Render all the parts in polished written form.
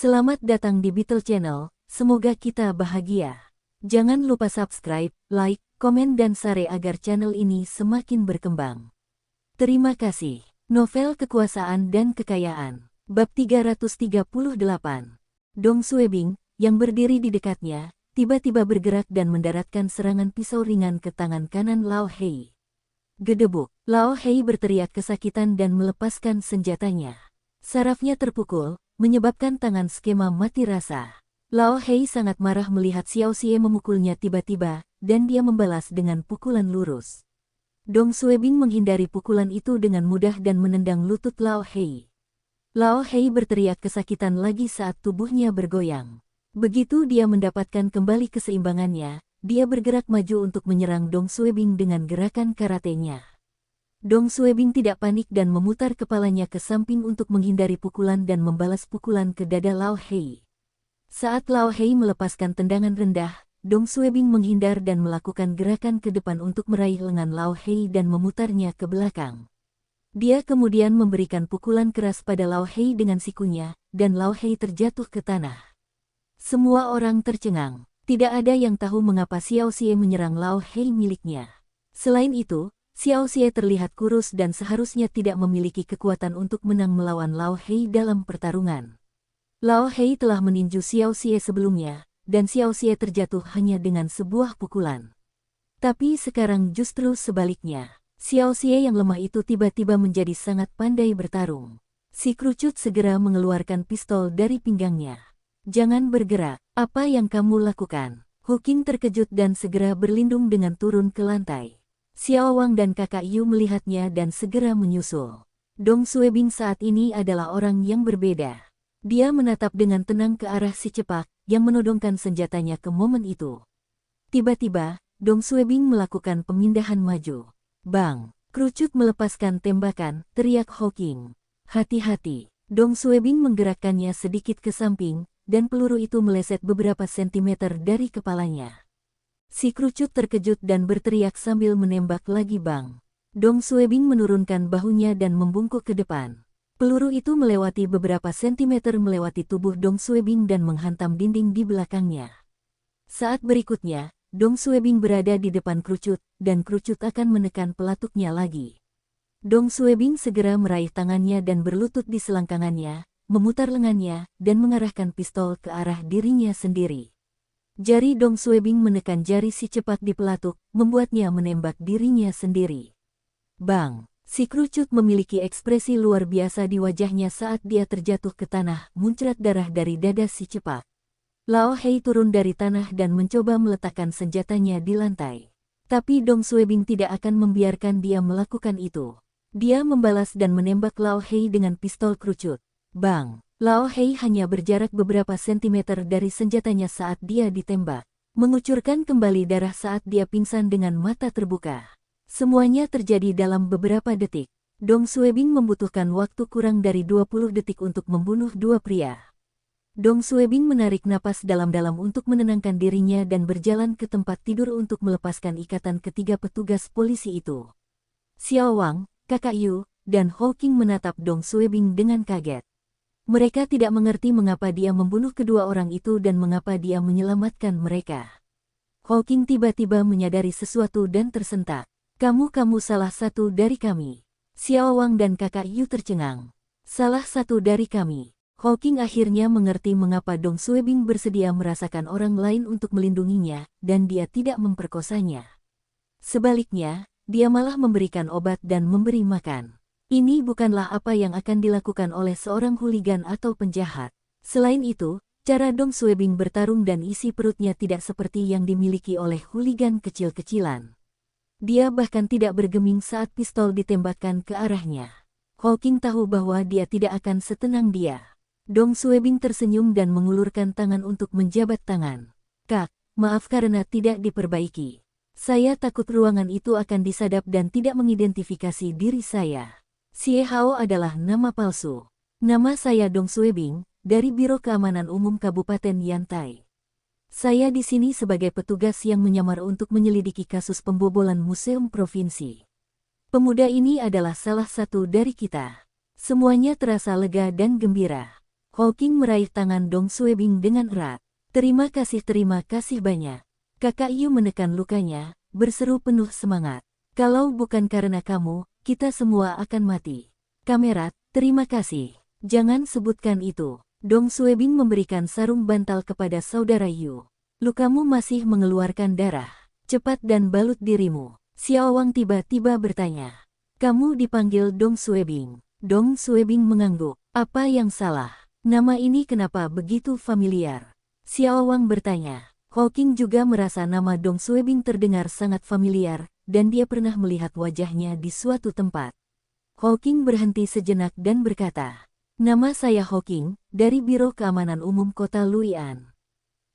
Selamat datang di Beetle Channel, semoga kita bahagia. Jangan lupa subscribe, like, komen dan share agar channel ini semakin berkembang. Terima kasih. Novel Kekuasaan dan Kekayaan, Bab 338. Dong Suebing, yang berdiri di dekatnya, tiba-tiba bergerak dan mendaratkan serangan pisau ringan ke tangan kanan Lao Hei. Gedebuk, Lao Hei berteriak kesakitan dan melepaskan senjatanya. Sarafnya terpukul, menyebabkan tangan skema mati rasa. Lao Hei sangat marah melihat Xiao Xie memukulnya tiba-tiba, dan dia membalas dengan pukulan lurus. Dong Suebing menghindari pukulan itu dengan mudah dan menendang lutut Lao Hei. Lao Hei berteriak kesakitan lagi saat tubuhnya bergoyang. Begitu dia mendapatkan kembali keseimbangannya, dia bergerak maju untuk menyerang Dong Suebing dengan gerakan karatenya. Dong Suebing tidak panik dan memutar kepalanya ke samping untuk menghindari pukulan dan membalas pukulan ke dada Lao Hei. Saat Lao Hei melepaskan tendangan rendah, Dong Suebing menghindar dan melakukan gerakan ke depan untuk meraih lengan Lao Hei dan memutarnya ke belakang. Dia kemudian memberikan pukulan keras pada Lao Hei dengan sikunya, dan Lao Hei terjatuh ke tanah. Semua orang tercengang. Tidak ada yang tahu mengapa Xiao Xie menyerang Lao Hei miliknya. Selain itu, Xiao Xie terlihat kurus dan seharusnya tidak memiliki kekuatan untuk menang melawan Lao Hei dalam pertarungan. Lao Hei telah meninju Xiao Xie sebelumnya, dan Xiao Xie terjatuh hanya dengan sebuah pukulan. Tapi sekarang justru sebaliknya. Xiao Xie yang lemah itu tiba-tiba menjadi sangat pandai bertarung. Si kerucut segera mengeluarkan pistol dari pinggangnya. Jangan bergerak, apa yang kamu lakukan? Hu Qing terkejut dan segera berlindung dengan turun ke lantai. Xiao Wang dan kakak Yu melihatnya dan segera menyusul. Dong Suebing saat ini adalah orang yang berbeda. Dia menatap dengan tenang ke arah si cepak, yang menodongkan senjatanya ke momen itu. Tiba-tiba, Dong Suebing melakukan pemindahan maju. Bang! Kerucut melepaskan tembakan, teriak Hu Qing. Hati-hati! Dong Suebing menggerakkannya sedikit ke samping, dan peluru itu meleset beberapa sentimeter dari kepalanya. Si kerucut terkejut dan berteriak sambil menembak lagi bang. Dong Suebing menurunkan bahunya dan membungkuk ke depan. Peluru itu melewati beberapa sentimeter melewati tubuh Dong Suebing dan menghantam dinding di belakangnya. Saat berikutnya, Dong Suebing berada di depan kerucut, dan kerucut akan menekan pelatuknya lagi. Dong Suebing segera meraih tangannya dan berlutut di selangkangannya, memutar lengannya, dan mengarahkan pistol ke arah dirinya sendiri. Jari Dong Suebing menekan jari si cepat di pelatuk, membuatnya menembak dirinya sendiri. Bang! Si kerucut memiliki ekspresi luar biasa di wajahnya saat dia terjatuh ke tanah, muncrat darah dari dada si cepat. Lao Hei turun dari tanah dan mencoba meletakkan senjatanya di lantai. Tapi Dong Suebing tidak akan membiarkan dia melakukan itu. Dia membalas dan menembak Lao Hei dengan pistol kerucut. Bang! Lao Hei hanya berjarak beberapa sentimeter dari senjatanya saat dia ditembak. Mengucurkan kembali darah saat dia pingsan dengan mata terbuka. Semuanya terjadi dalam beberapa detik. Dong Suebing membutuhkan waktu kurang dari 20 detik untuk membunuh dua pria. Dong Suebing menarik napas dalam-dalam untuk menenangkan dirinya dan berjalan ke tempat tidur untuk melepaskan ikatan ketiga petugas polisi itu. Xiao Wang, kakak Yu, dan Hu Qing menatap Dong Suebing dengan kaget. Mereka tidak mengerti mengapa dia membunuh kedua orang itu dan mengapa dia menyelamatkan mereka. Hu Qing tiba-tiba menyadari sesuatu dan tersentak. Kamu salah satu dari kami. Xiao Wang dan kakak Yu tercengang. Salah satu dari kami. Hu Qing akhirnya mengerti mengapa Dong Suebing bersedia merasakan orang lain untuk melindunginya, dan dia tidak memperkosanya. Sebaliknya, dia malah memberikan obat dan memberi makan. Ini bukanlah apa yang akan dilakukan oleh seorang hooligan atau penjahat. Selain itu, cara Dong Suebing bertarung dan isi perutnya tidak seperti yang dimiliki oleh hooligan kecil-kecilan. Dia bahkan tidak bergeming saat pistol ditembakkan ke arahnya. Hu Qing tahu bahwa dia tidak akan setenang dia. Dong Suebing tersenyum dan mengulurkan tangan untuk menjabat tangan. Kak, maaf karena tidak diperbaiki. Saya takut ruangan itu akan disadap dan tidak mengidentifikasi diri saya. Xie Hao adalah nama palsu. Nama saya Dong Suebing, dari Biro Keamanan Umum Kabupaten Yantai. Saya di sini sebagai petugas yang menyamar untuk menyelidiki kasus pembobolan museum provinsi. Pemuda ini adalah salah satu dari kita. Semuanya terasa lega dan gembira. Hawking meraih tangan Dong Suebing dengan erat. Terima kasih banyak. Kakak Yu menekan lukanya, berseru penuh semangat. Kalau bukan karena kamu, kita semua akan mati. Kamerat, terima kasih. Jangan sebutkan itu. Dong Suebing memberikan sarung bantal kepada saudara Yu. Lukamu masih mengeluarkan darah. Cepat dan balut dirimu. Xiao Wang tiba-tiba bertanya. Kamu dipanggil Dong Suebing. Dong Suebing mengangguk. Apa yang salah? Nama ini kenapa begitu familiar? Xiao Wang bertanya. Hawking juga merasa nama Dong Suebing terdengar sangat familiar, dan dia pernah melihat wajahnya di suatu tempat. Hawking berhenti sejenak dan berkata, "Nama saya Hawking, dari Biro Keamanan Umum Kota Luian."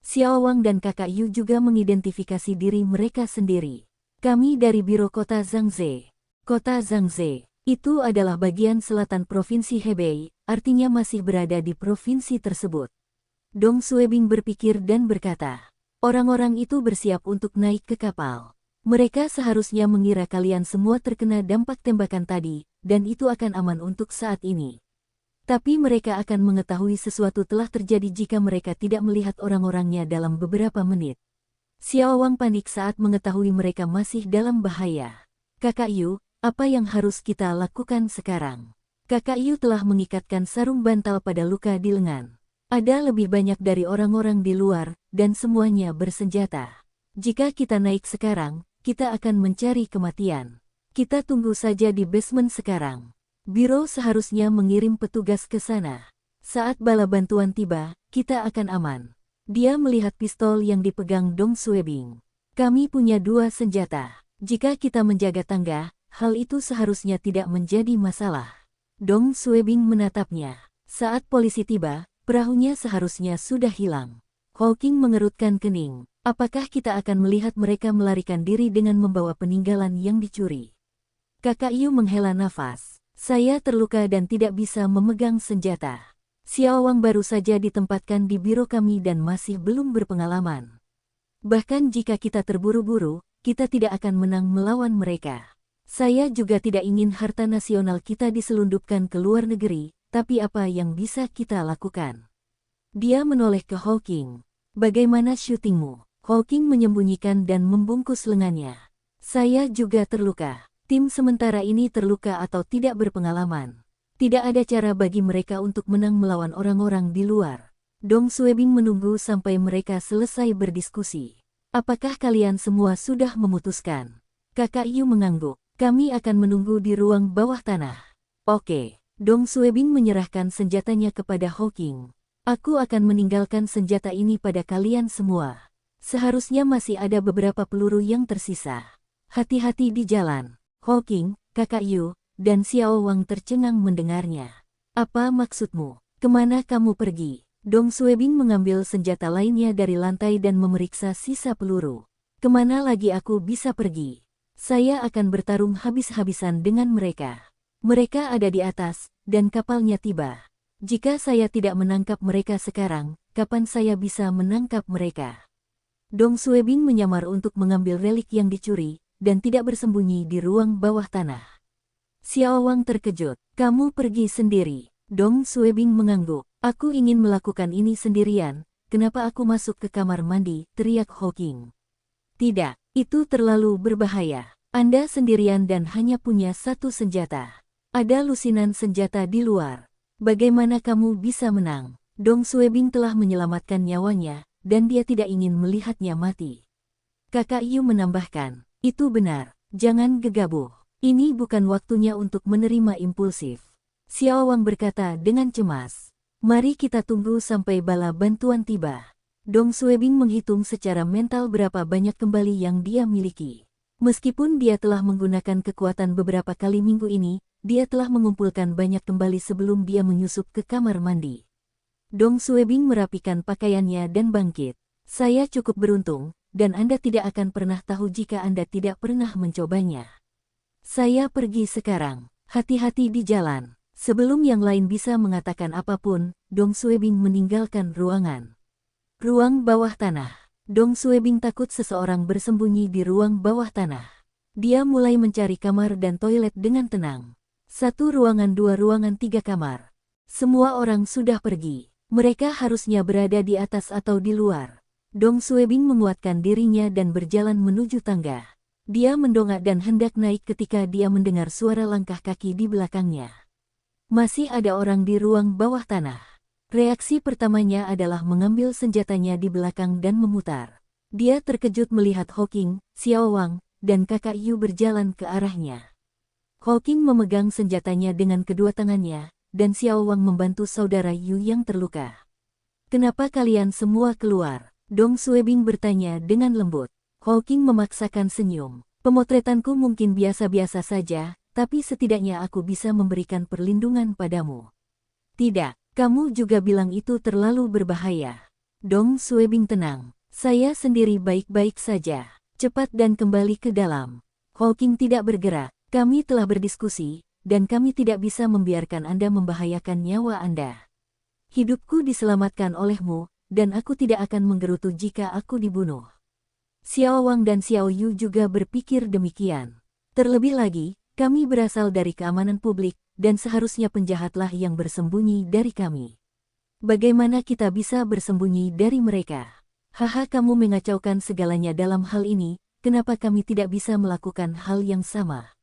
Xiao Wang dan kakak Yu juga mengidentifikasi diri mereka sendiri. Kami dari Biro Kota Zhangze. Kota Zhangze itu adalah bagian selatan Provinsi Hebei, artinya masih berada di provinsi tersebut. Dong Suebing berpikir dan berkata, orang-orang itu bersiap untuk naik ke kapal. Mereka seharusnya mengira kalian semua terkena dampak tembakan tadi, dan itu akan aman untuk saat ini. Tapi mereka akan mengetahui sesuatu telah terjadi jika mereka tidak melihat orang-orangnya dalam beberapa menit. Xiao Wang panik saat mengetahui mereka masih dalam bahaya. Kakak Yu, apa yang harus kita lakukan sekarang? Kakak Yu telah mengikatkan sarung bantal pada luka di lengan. Ada lebih banyak dari orang-orang di luar, dan semuanya bersenjata. Jika kita naik sekarang, kita akan mencari kematian. Kita tunggu saja di basement sekarang. Biro seharusnya mengirim petugas ke sana. Saat bala bantuan tiba, kita akan aman. Dia melihat pistol yang dipegang Dong Suebing. Kami punya 2 senjata. Jika kita menjaga tangga, hal itu seharusnya tidak menjadi masalah. Dong Suebing menatapnya. Saat polisi tiba, perahunya seharusnya sudah hilang. Hawking mengerutkan kening. Apakah kita akan melihat mereka melarikan diri dengan membawa peninggalan yang dicuri? Kakak Yu menghela nafas. Saya terluka dan tidak bisa memegang senjata. Xiao Wang baru saja ditempatkan di biro kami dan masih belum berpengalaman. Bahkan jika kita terburu-buru, kita tidak akan menang melawan mereka. Saya juga tidak ingin harta nasional kita diselundupkan ke luar negeri, tapi apa yang bisa kita lakukan? Dia menoleh ke Hawking. Bagaimana syutingmu? Hawking menyembunyikan dan membungkus lengannya. Saya juga terluka. Tim sementara ini terluka atau tidak berpengalaman. Tidak ada cara bagi mereka untuk menang melawan orang-orang di luar. Dong Suebing menunggu sampai mereka selesai berdiskusi. Apakah kalian semua sudah memutuskan? Kakak Yu mengangguk. Kami akan menunggu di ruang bawah tanah. Oke. Dong Suebing menyerahkan senjatanya kepada Hawking. Aku akan meninggalkan senjata ini pada kalian semua. Seharusnya masih ada beberapa peluru yang tersisa. Hati-hati di jalan. Hawking, kakak Yu, dan Xiao Wang tercengang mendengarnya. Apa maksudmu? Kemana kamu pergi? Dong Suebing mengambil senjata lainnya dari lantai dan memeriksa sisa peluru. Kemana lagi aku bisa pergi? Saya akan bertarung habis-habisan dengan mereka. Mereka ada di atas, dan kapalnya tiba. Jika saya tidak menangkap mereka sekarang, kapan saya bisa menangkap mereka? Dong Suebing menyamar untuk mengambil relik yang dicuri, dan tidak bersembunyi di ruang bawah tanah. Xiao Wang terkejut. Kamu pergi sendiri. Dong Suebing mengangguk. Aku ingin melakukan ini sendirian, kenapa aku masuk ke kamar mandi, teriak Hawking. Tidak, itu terlalu berbahaya. Anda sendirian dan hanya punya 1 senjata. Ada lusinan senjata di luar. Bagaimana kamu bisa menang? Dong Suebing telah menyelamatkan nyawanya, dan dia tidak ingin melihatnya mati. Kakak Yu menambahkan, itu benar, jangan gegabah. Ini bukan waktunya untuk menerima impulsif. Xiao Wang berkata dengan cemas. Mari kita tunggu sampai bala bantuan tiba. Dong Suebing menghitung secara mental berapa banyak kembali yang dia miliki. Meskipun dia telah menggunakan kekuatan beberapa kali minggu ini, dia telah mengumpulkan banyak kembali sebelum dia menyusup ke kamar mandi. Dong Suebing merapikan pakaiannya dan bangkit. Saya cukup beruntung, dan Anda tidak akan pernah tahu jika Anda tidak pernah mencobanya. Saya pergi sekarang. Hati-hati di jalan. Sebelum yang lain bisa mengatakan apapun, Dong Suebing meninggalkan ruangan. Ruang bawah tanah. Dong Suebing takut seseorang bersembunyi di ruang bawah tanah. Dia mulai mencari kamar dan toilet dengan tenang. 1 ruangan, 2 ruangan, 3 kamar. Semua orang sudah pergi. Mereka harusnya berada di atas atau di luar. Dong Suebing menguatkan dirinya dan berjalan menuju tangga. Dia mendongak dan hendak naik ketika dia mendengar suara langkah kaki di belakangnya. Masih ada orang di ruang bawah tanah. Reaksi pertamanya adalah mengambil senjatanya di belakang dan memutar. Dia terkejut melihat Hawking, Xiao Wang, dan kakak Yu berjalan ke arahnya. Hawking memegang senjatanya dengan kedua tangannya, dan Xiao Wang membantu saudara Yu yang terluka. "Kenapa kalian semua keluar?" Dong Suebing bertanya dengan lembut. Hawking memaksakan senyum. "Pemotretanku mungkin biasa-biasa saja, tapi setidaknya aku bisa memberikan perlindungan padamu." "Tidak, kamu juga bilang itu terlalu berbahaya." Dong Suebing tenang. "Saya sendiri baik-baik saja. Cepat dan kembali ke dalam." Hawking tidak bergerak. "Kami telah berdiskusi, dan kami tidak bisa membiarkan Anda membahayakan nyawa Anda. Hidupku diselamatkan olehmu, dan aku tidak akan menggerutu jika aku dibunuh." Xiao Wang dan Xiao Yu juga berpikir demikian. "Terlebih lagi, kami berasal dari keamanan publik, dan seharusnya penjahatlah yang bersembunyi dari kami. Bagaimana kita bisa bersembunyi dari mereka? Haha, kamu mengacaukan segalanya dalam hal ini, kenapa kami tidak bisa melakukan hal yang sama?"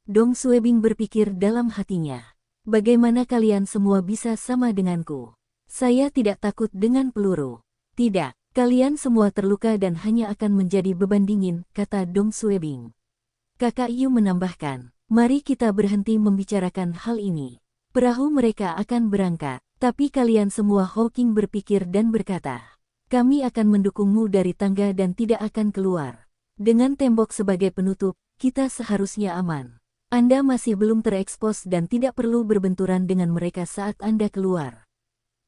Dong Suebing berpikir dalam hatinya. "Bagaimana kalian semua bisa sama denganku? Saya tidak takut dengan peluru." "Tidak, kalian semua terluka dan hanya akan menjadi beban dingin," kata Dong Suebing. Kakak Yu menambahkan, "Mari kita berhenti membicarakan hal ini. Perahu mereka akan berangkat, tapi kalian semua." Hawking berpikir dan berkata, "Kami akan mendukungmu dari tangga dan tidak akan keluar. Dengan tembok sebagai penutup, kita seharusnya aman. Anda masih belum terekspos dan tidak perlu berbenturan dengan mereka saat Anda keluar.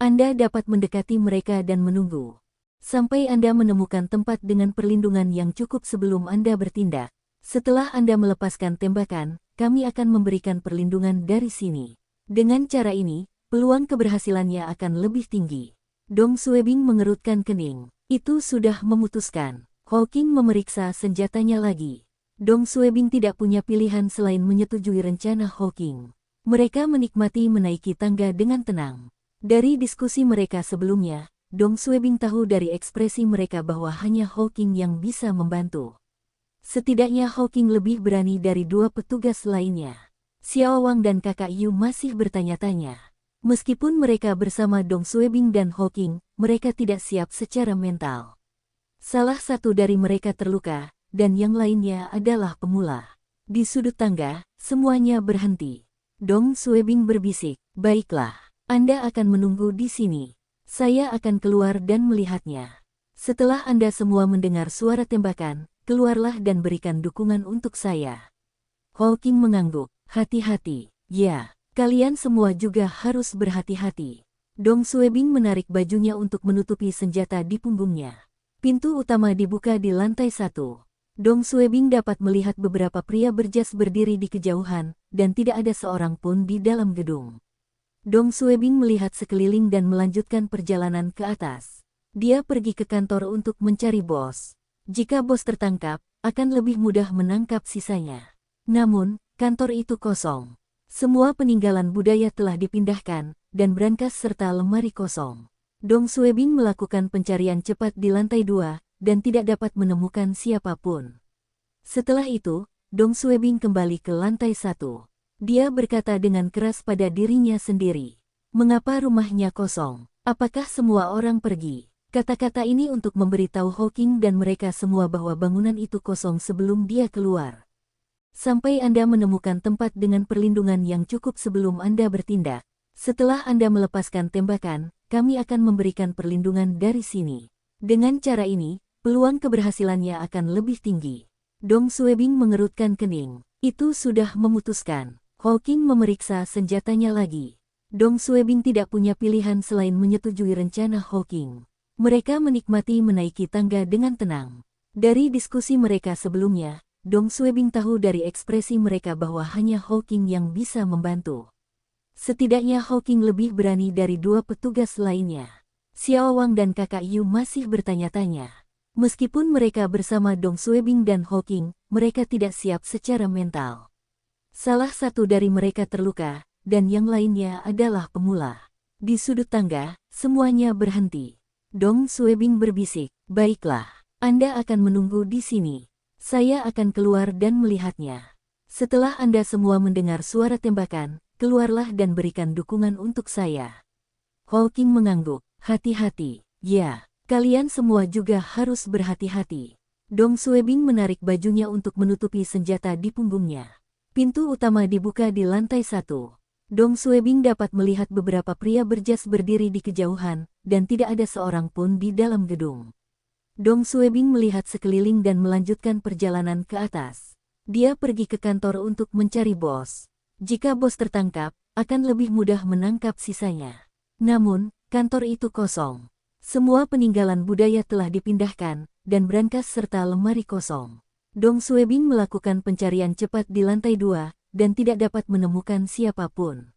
Anda dapat mendekati mereka dan menunggu sampai Anda menemukan tempat dengan perlindungan yang cukup sebelum Anda bertindak. Setelah Anda melepaskan tembakan, kami akan memberikan perlindungan dari sini. Dengan cara ini, peluang keberhasilannya akan lebih tinggi." Dong Suebing mengerutkan kening. Itu sudah memutuskan. Hawking memeriksa senjatanya lagi. Dong Suebing tidak punya pilihan selain menyetujui rencana Hawking. Mereka menikmati menaiki tangga dengan tenang. Dari diskusi mereka sebelumnya, Dong Suebing tahu dari ekspresi mereka bahwa hanya Hawking yang bisa membantu. Setidaknya Hawking lebih berani dari dua petugas lainnya. Xiao Wang dan kakak Yu masih bertanya-tanya. Meskipun mereka bersama Dong Suebing dan Hawking, mereka tidak siap secara mental. Salah satu dari mereka terluka, dan yang lainnya adalah pemula. Di sudut tangga, semuanya berhenti. Dong Suebing berbisik, "Baiklah, Anda akan menunggu di sini. Saya akan keluar dan melihatnya. Setelah Anda semua mendengar suara tembakan, keluarlah dan berikan dukungan untuk saya." Hawking mengangguk, "Hati-hati, ya, kalian semua juga harus berhati-hati." Dong Suebing menarik bajunya untuk menutupi senjata di punggungnya. Pintu utama dibuka di lantai 1. Dong Suebing dapat melihat beberapa pria berjas berdiri di kejauhan, dan tidak ada seorang pun di dalam gedung. Dong Suebing melihat sekeliling dan melanjutkan perjalanan ke atas. Dia pergi ke kantor untuk mencari bos. Jika bos tertangkap, akan lebih mudah menangkap sisanya. Namun, kantor itu kosong. Semua peninggalan budaya telah dipindahkan, dan brankas serta lemari kosong. Dong Suebing melakukan pencarian cepat di lantai 2, dan tidak dapat menemukan siapapun. Setelah itu, Dong Suebing kembali ke lantai 1. Dia berkata dengan keras pada dirinya sendiri, "Mengapa rumahnya kosong? Apakah semua orang pergi?" Kata-kata ini untuk memberitahu Hawking dan mereka semua bahwa bangunan itu kosong sebelum dia keluar. Sampai Anda menemukan tempat dengan perlindungan yang cukup sebelum Anda bertindak. Setelah Anda melepaskan tembakan, kami akan memberikan perlindungan dari sini. Dengan cara ini, peluang keberhasilannya akan lebih tinggi. Dong Suebing mengerutkan kening. Itu sudah memutuskan. Hawking memeriksa senjatanya lagi. Dong Suebing tidak punya pilihan selain menyetujui rencana Hawking. Mereka menikmati menaiki tangga dengan tenang. Dari diskusi mereka sebelumnya, Dong Suebing tahu dari ekspresi mereka bahwa hanya Hawking yang bisa membantu. Setidaknya Hawking lebih berani dari dua petugas lainnya. Xiao Wang dan kakak Yu masih bertanya-tanya. Meskipun mereka bersama Dong Suebing dan Hawking, mereka tidak siap secara mental. Salah satu dari mereka terluka, dan yang lainnya adalah pemula. Di sudut tangga, Semuanya berhenti. Dong Suebing berbisik, "Baiklah, Anda akan menunggu di sini. Saya akan keluar dan melihatnya. Setelah Anda semua mendengar suara tembakan, keluarlah dan berikan dukungan untuk saya." Hawking mengangguk, "Hati-hati, ya, kalian semua juga harus berhati-hati." Dong Suebing menarik bajunya untuk menutupi senjata di punggungnya. Pintu utama dibuka di lantai 1. Dong Suebing dapat melihat beberapa pria berjas berdiri di kejauhan, dan tidak ada seorang pun di dalam gedung. Dong Suebing melihat sekeliling dan melanjutkan perjalanan ke atas. Dia pergi ke kantor untuk mencari bos. Jika bos tertangkap, akan lebih mudah menangkap sisanya. Namun, kantor itu kosong. Semua peninggalan budaya telah dipindahkan, dan brankas serta lemari kosong. Dong Suebing melakukan pencarian cepat di lantai 2, dan tidak dapat menemukan siapapun.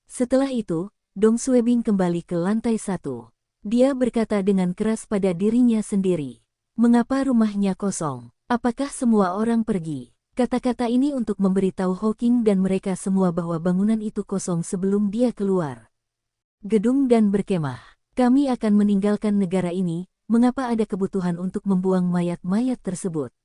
Setelah itu, Dong Suebing kembali ke lantai 1. Dia berkata dengan keras pada dirinya sendiri, "Mengapa rumahnya kosong? Apakah semua orang pergi?" Kata-kata ini untuk memberitahu Hawking dan mereka semua bahwa bangunan itu kosong sebelum dia keluar gedung dan berkemah. "Kami akan meninggalkan negara ini, mengapa ada kebutuhan untuk membuang mayat-mayat tersebut?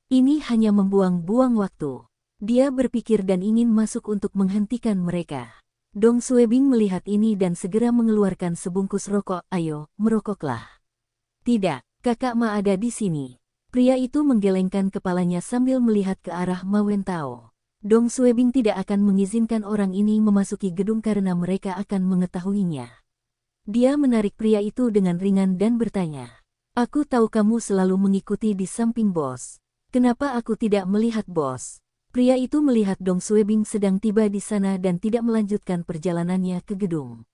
Ini hanya membuang-buang waktu." Dia berpikir dan ingin masuk untuk menghentikan mereka. Dong Suebing melihat ini dan segera mengeluarkan sebungkus rokok. "Ayo, merokoklah." "Tidak, kakak Ma ada di sini." Pria itu menggelengkan kepalanya sambil melihat ke arah Ma Wentao. Dong Suebing tidak akan mengizinkan orang ini memasuki gedung karena mereka akan mengetahuinya. Dia menarik pria itu dengan ringan dan bertanya, "Aku tahu kamu selalu mengikuti di samping bos. Kenapa aku tidak melihat bos?" Pria itu melihat Dong Suebing sedang tiba di sana dan tidak melanjutkan perjalanannya ke gedung.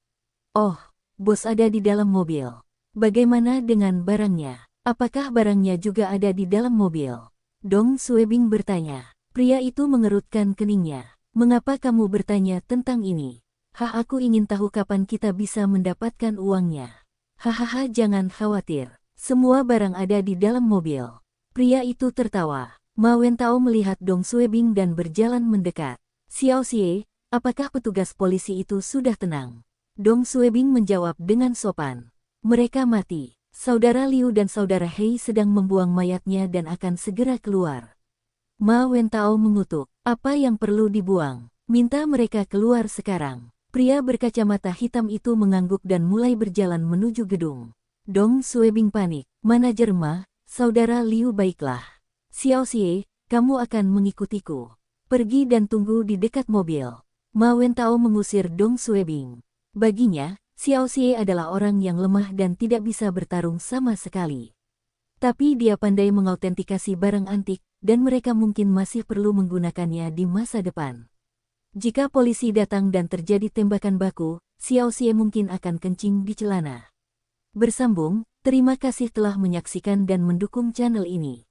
"Oh, bos ada di dalam mobil. Bagaimana dengan barangnya? Apakah barangnya juga ada di dalam mobil?" Dong Suebing bertanya. Pria itu mengerutkan keningnya. "Mengapa kamu bertanya tentang ini?" Aku ingin tahu kapan kita bisa mendapatkan uangnya." "Hahaha, jangan khawatir. Semua barang ada di dalam mobil." Pria itu tertawa. Ma Wentao melihat Dong Suebing dan berjalan mendekat. "Xiao Xie, apakah petugas polisi itu sudah tenang?" Dong Suebing menjawab dengan sopan. "Mereka mati. Saudara Liu dan saudara Hei sedang membuang mayatnya dan akan segera keluar." Ma Wentao mengutuk. "Apa yang perlu dibuang? Minta mereka keluar sekarang." Pria berkacamata hitam itu mengangguk dan mulai berjalan menuju gedung. Dong Suebing panik. "Manajer Ma, saudara Liu, baiklah. Xiao Xie, kamu akan mengikutiku. Pergi dan tunggu di dekat mobil." Ma Wentao mengusir Dong Suebing. Baginya, Xiao Xie adalah orang yang lemah dan tidak bisa bertarung sama sekali. Tapi dia pandai mengautentikasi barang antik, dan mereka mungkin masih perlu menggunakannya di masa depan. Jika polisi datang dan terjadi tembakan baku, Xiao Xie mungkin akan kencing di celana. Bersambung, terima kasih telah menyaksikan dan mendukung channel ini.